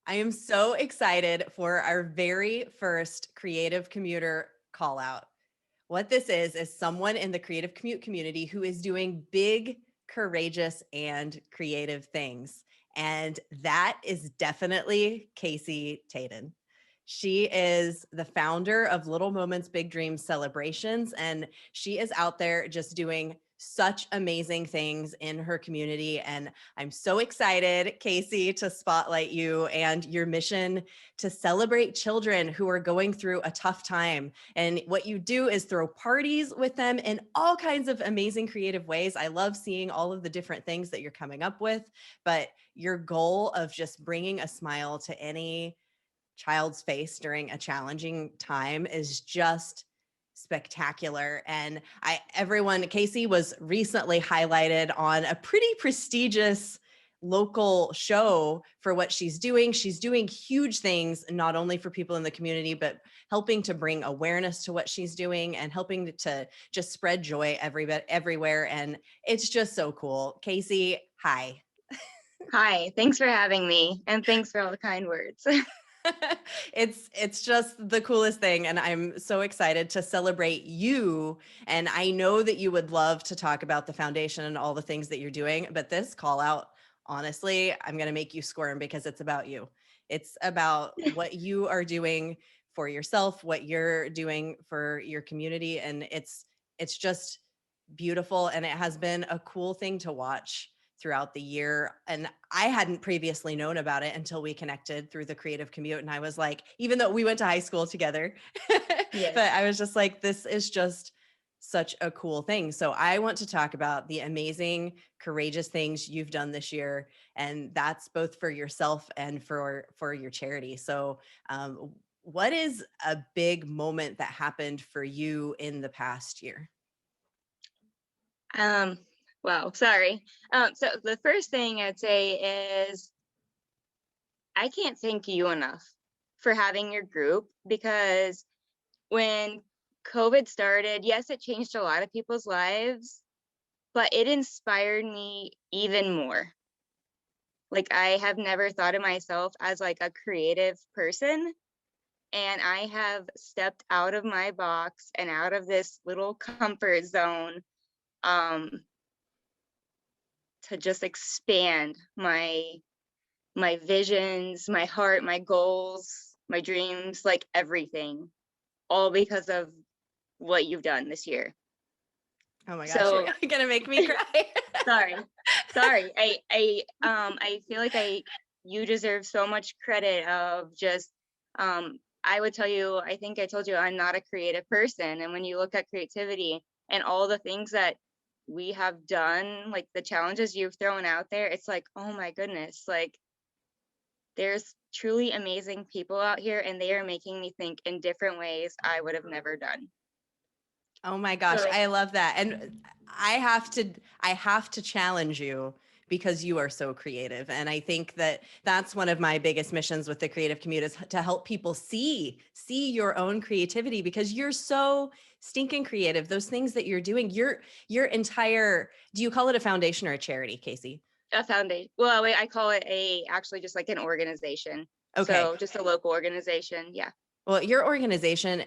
I am so excited for our very first Creative Commuter Callout. What this is someone in the Creative Commute community who is doing big, courageous, and creative things. And that is definitely Casey Taton. She is the founder of Little Moments, Big Dreams Celebrations, and she is out there just doing such amazing things in her community. And I'm so excited, Casey, to spotlight you and your mission to celebrate children who are going through a tough time. And what you do is throw parties with them in all kinds of amazing creative ways. I love seeing all of the different things that you're coming up with, but your goal of just bringing a smile to any child's face during a challenging time is just spectacular. And Casey was recently highlighted on a pretty prestigious local show for what she's doing. She's doing huge things, not only for people in the community, but helping to bring awareness to what she's doing and helping to just spread joy everywhere. And it's just so cool. Casey, hi. Hi, thanks for having me, and thanks for all the kind words. It's just the coolest thing, and I'm so excited to celebrate you. And I know that you would love to talk about the foundation and all the things that you're doing, but this call out, honestly, I'm going to make you squirm because it's about you. It's about what you are doing for yourself, what you're doing for your community, and it's just beautiful, and it has been a cool thing to watch throughout the year. And I hadn't previously known about it until we connected through the Creative Commute. And I was like, even though we went to high school together, Yes. but I was just like, this is just such a cool thing. So I want to talk about the amazing, courageous things you've done this year. And that's both for yourself and for your charity. So what is a big moment that happened for you in the past year? Um, well, sorry. So the first thing I'd say is I can't thank you enough for having your group because when COVID started, yes, it changed a lot of people's lives, but it inspired me even more. Like I have never thought of myself as like a creative person, and I have stepped out of my box and out of this little comfort zone um to just expand my visions, my heart, my goals, my dreams, like everything, all because of what you've done this year. Oh my gosh, you're So gonna make me cry. sorry. Sorry. I feel like you deserve so much credit of just I would tell you, I think I told you I'm not a creative person. And when you look at creativity and all the things that we have done, like the challenges you've thrown out there, it's like, oh my goodness, like there's truly amazing people out here and they are making me think in different ways I would have never done. Oh my gosh, So I love that. And I have to challenge you because you are so creative. And I think that that's one of my biggest missions with the Creative Commute is to help people see your own creativity because you're so stinking creative. Those things that you're doing, your entire, do you call it a foundation or a charity, Casey? a foundation, well, wait, I call it a actually just like an organization. Okay. So just a local organization. Yeah. Well, your organization,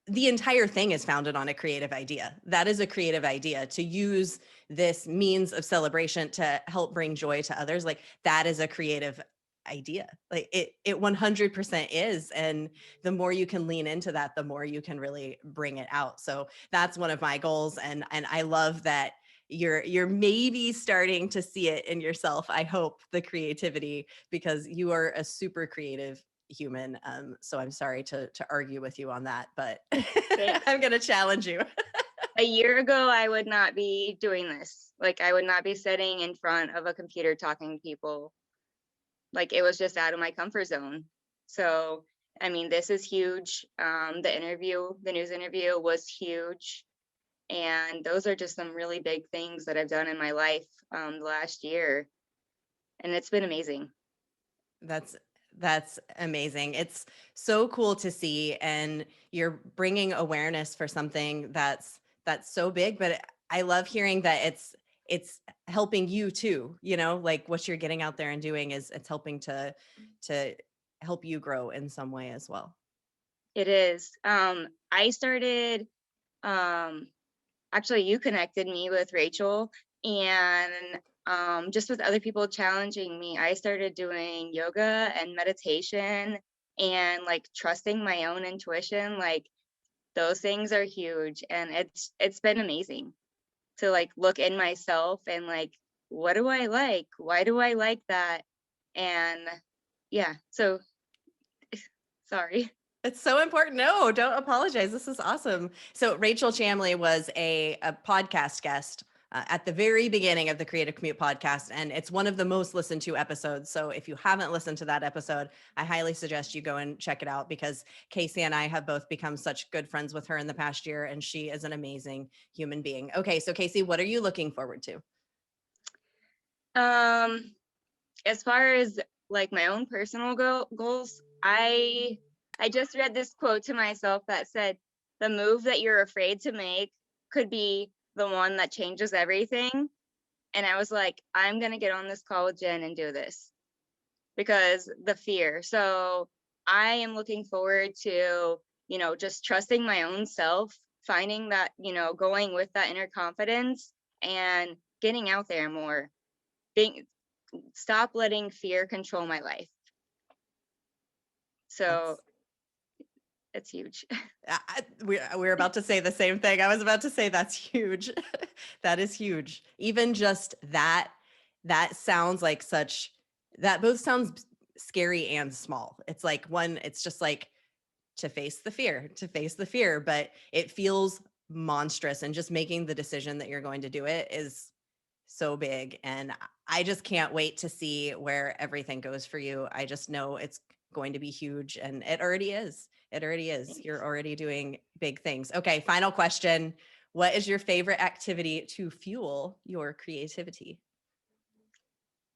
the entire thing is founded on a creative idea. That is a creative idea to use this means of celebration to help bring joy to others. Like that is a creative idea. Like it 100% is. And the more you can lean into that, the more you can really bring it out. So that's one of my goals. And I love that you're maybe starting to see it in yourself. I hope the creativity because you are a super creative human. So I'm sorry to argue with you on that, but Thanks. I'm going to challenge you. A year ago, I would not be doing this. Like, I would not be sitting in front of a computer talking to people. Like, it was just out of my comfort zone. So, I mean, this is huge. The news interview was huge. And those are just some really big things that I've done in my life the last year. And it's been amazing. That's that's amazing. It's so cool to see and you're bringing awareness for something that's so big, but I love hearing that it's helping you too, like what you're getting out there and doing is it's helping to help you grow in some way as well? It is. I started, actually, you connected me with Rachel, and just with other people challenging me, I started doing yoga and meditation and like trusting my own intuition. Like those things are huge, and it's been amazing to like look in myself and like, what do I like? Why do I like that? And yeah, so sorry. It's so important. No, don't apologize. This is awesome. So Rachel Chamley was a podcast guest at the very beginning of the Creative Commute podcast, and it's one of the most listened to episodes. So if you haven't listened to that episode, I highly suggest you go and check it out, because Casey and I have both become such good friends with her in the past year, and she is an amazing human being. Okay, so Casey, what are you looking forward to? As far as like my own personal goals, I just read this quote to myself that said, "The move that you're afraid to make could be the one that changes everything." And I was like, I'm gonna get on this call with Jen and do this because the fear. So I am looking forward to, just trusting my own self, finding that, going with that inner confidence and getting out there more. Being Stop letting fear control my life. So That's it's huge. we're about to say the same thing. I was about to say that's huge. That is huge. Even just that sounds like that both sounds scary and small. It's like it's just like to face the fear, but it feels monstrous, and just making the decision that you're going to do it is so big. And I just can't wait to see where everything goes for you. I just know it's going to be huge, and it already is. It already is. Thanks. You're already doing big things. Okay, final question. What is your favorite activity to fuel your creativity?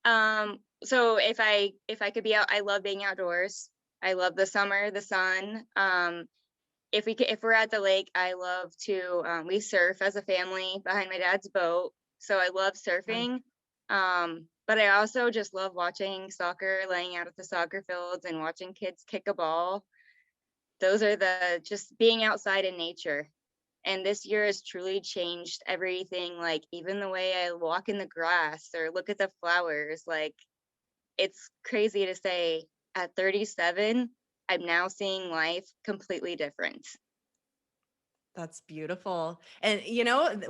So if I could be out, I love being outdoors. I love the summer, the sun. If we're at the lake, I love to we surf as a family behind my dad's boat. So I love surfing. But I also just love watching soccer, laying out at the soccer fields and watching kids kick a ball. Those are just being outside in nature. And this year has truly changed everything, like even the way I walk in the grass or look at the flowers. Like it's crazy to say at 37, I'm now seeing life completely different. That's beautiful. And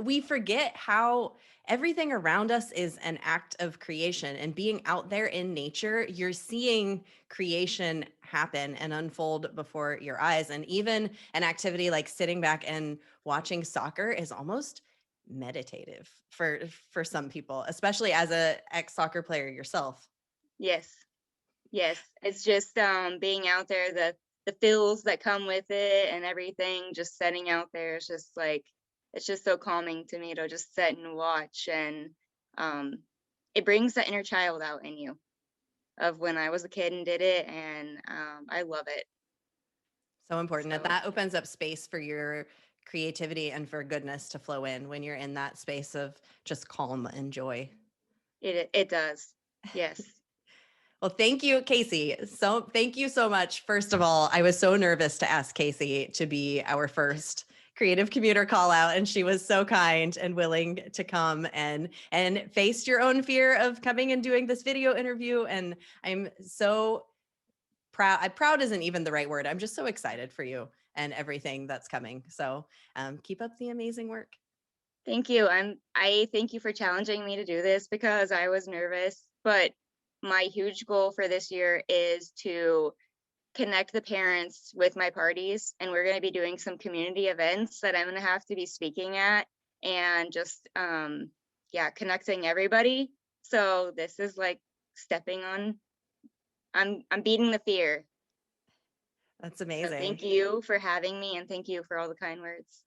we forget how everything around us is an act of creation, and being out there in nature, you're seeing creation happen and unfold before your eyes. And even an activity like sitting back and watching soccer is almost meditative for some people, especially as a ex-soccer player yourself. Yes. Yes. It's just being out there, the feels that come with it and everything, just setting out there. It's just like it's just so calming to me to just sit and watch, and um it brings the inner child out in you of when I was a kid and did it, and I love it. So important that So that opens up space for your creativity and for goodness to flow in when you're in that space of just calm and joy. it does. Yes. Well, thank you, Casey. So thank you so much. First of all, I was so nervous to ask Casey to be our first creative commuter call out, and she was so kind and willing to come and face your own fear of coming and doing this video interview. And I'm so proud. Proud isn't even the right word. I'm just so excited for you and everything that's coming. So keep up the amazing work. Thank you. I thank you for challenging me to do this because I was nervous, but my huge goal for this year is to connect the parents with my parties, and we're going to be doing some community events that I'm going to have to be speaking at, and just yeah, connecting everybody. So this is like stepping on I'm beating the fear. That's So amazing. thank you for having me, and thank you for all the kind words.